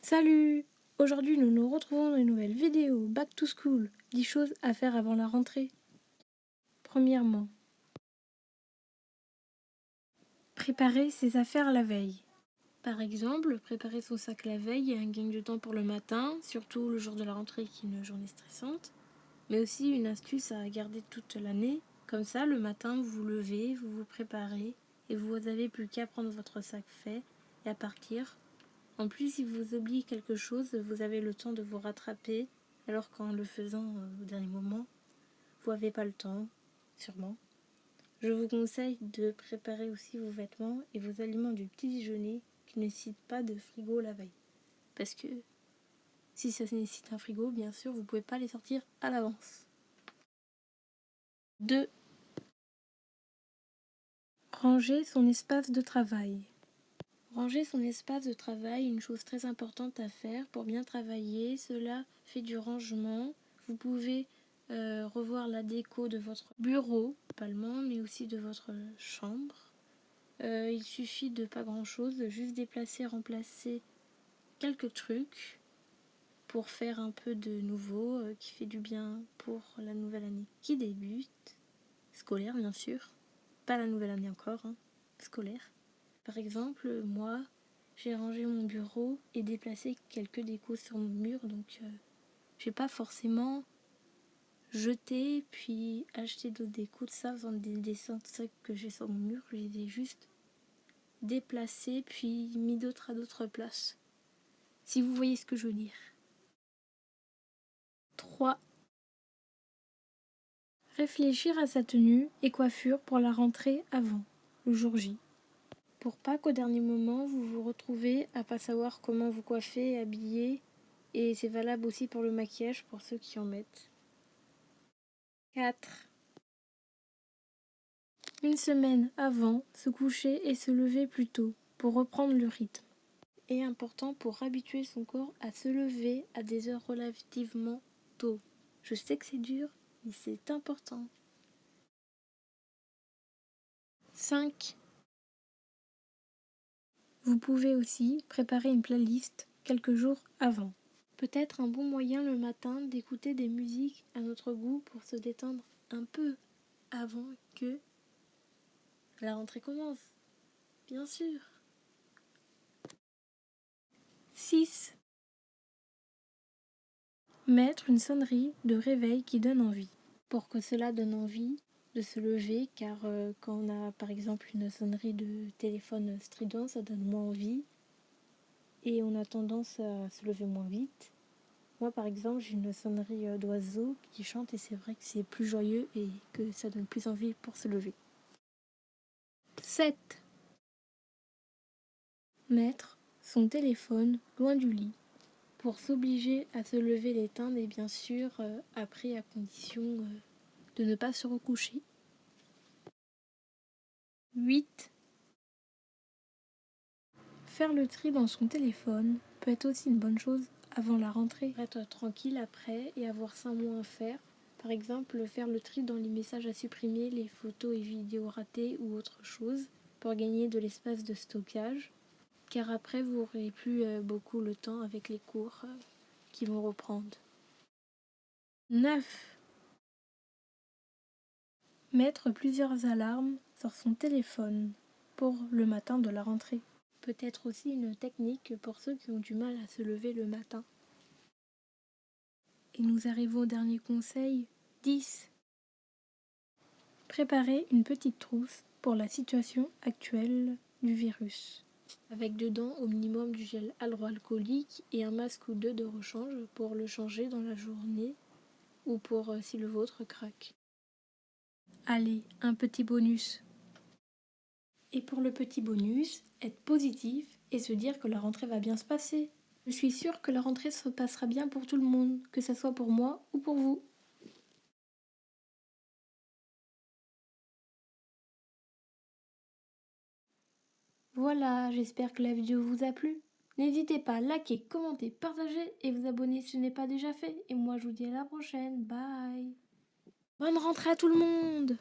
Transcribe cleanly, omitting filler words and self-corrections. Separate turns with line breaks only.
Salut! Aujourd'hui, nous nous retrouvons dans une nouvelle vidéo Back to School, 10 choses à faire avant la rentrée. Premièrement, préparer ses affaires la veille. Par exemple, préparer son sac la veille est un gain de temps pour le matin, surtout le jour de la rentrée qui est une journée stressante, mais aussi une astuce à garder toute l'année. Comme ça, le matin, vous vous levez, vous vous préparez et vous n'avez plus qu'à prendre votre sac fait et à partir. En plus, si vous oubliez quelque chose, vous avez le temps de vous rattraper, alors qu'en le faisant au dernier moment, vous n'avez pas le temps, sûrement. Je vous conseille de préparer aussi vos vêtements et vos aliments du petit déjeuner qui ne nécessitent pas de frigo la veille. Parce que si ça nécessite un frigo, bien sûr, vous ne pouvez pas les sortir à l'avance. 2. Ranger son espace de travail. Ranger son espace de travail est une chose très importante à faire pour bien travailler. Cela fait du rangement. Vous pouvez revoir la déco de votre bureau, principalement, mais aussi de votre chambre. Il suffit de pas grand chose, de juste déplacer, remplacer quelques trucs pour faire un peu de nouveau qui fait du bien pour la nouvelle année qui débute. Scolaire, bien sûr. Pas la nouvelle année encore, scolaire. Par exemple, moi, j'ai rangé mon bureau et déplacé quelques décos sur mon mur, donc j'ai pas forcément jeté puis acheté d'autres décos de ça, dans des dessins de ça que j'ai sur mon mur, je les ai juste déplacés puis mis d'autres à d'autres places. Si vous voyez ce que je veux dire. 3. Réfléchir à sa tenue et coiffure pour la rentrée avant, le jour J. Pour pas qu'au dernier moment vous vous retrouvez à pas savoir comment vous coiffer et habiller. Et c'est valable aussi pour le maquillage pour ceux qui en mettent. 4. Une semaine avant, se coucher et se lever plus tôt pour reprendre le rythme. Et important pour habituer son corps à se lever à des heures relativement tôt. Je sais que c'est dur, mais c'est important. 5. Vous pouvez aussi préparer une playlist quelques jours avant. Peut-être un bon moyen le matin d'écouter des musiques à notre goût pour se détendre un peu avant que la rentrée commence. Bien sûr. 6. Mettre une sonnerie de réveil qui donne envie. Pour que cela donne envie de se lever, car quand on a par exemple une sonnerie de téléphone strident, ça donne moins envie et on a tendance à se lever moins vite. Moi par exemple, j'ai une sonnerie d'oiseau qui chante et c'est vrai que c'est plus joyeux et que ça donne plus envie pour se lever. 7. Mettre son téléphone loin du lit. Pour s'obliger à se lever, l'éteindre et bien sûr après à condition de ne pas se recoucher. 8. Faire le tri dans son téléphone peut être aussi une bonne chose avant la rentrée. Être tranquille après et avoir 5 mois à faire. Par exemple, faire le tri dans les messages à supprimer, les photos et vidéos ratées ou autre chose pour gagner de l'espace de stockage. Car après, vous n'aurez plus beaucoup le temps avec les cours qui vont reprendre. 9. Mettre plusieurs alarmes sur son téléphone pour le matin de la rentrée. Peut-être aussi une technique pour ceux qui ont du mal à se lever le matin. Et nous arrivons au dernier conseil, 10. Préparer une petite trousse pour la situation actuelle du virus. Avec dedans au minimum du gel hydroalcoolique et un masque ou deux de rechange pour le changer dans la journée ou pour si le vôtre craque. Allez, un petit bonus. Et pour le petit bonus, être positif et se dire que la rentrée va bien se passer. Je suis sûre que la rentrée se passera bien pour tout le monde, que ce soit pour moi ou pour vous. Voilà, j'espère que la vidéo vous a plu. N'hésitez pas à liker, commenter, partager et vous abonner si ce n'est pas déjà fait. Et moi je vous dis à la prochaine. Bye. Bonne rentrée à tout le monde!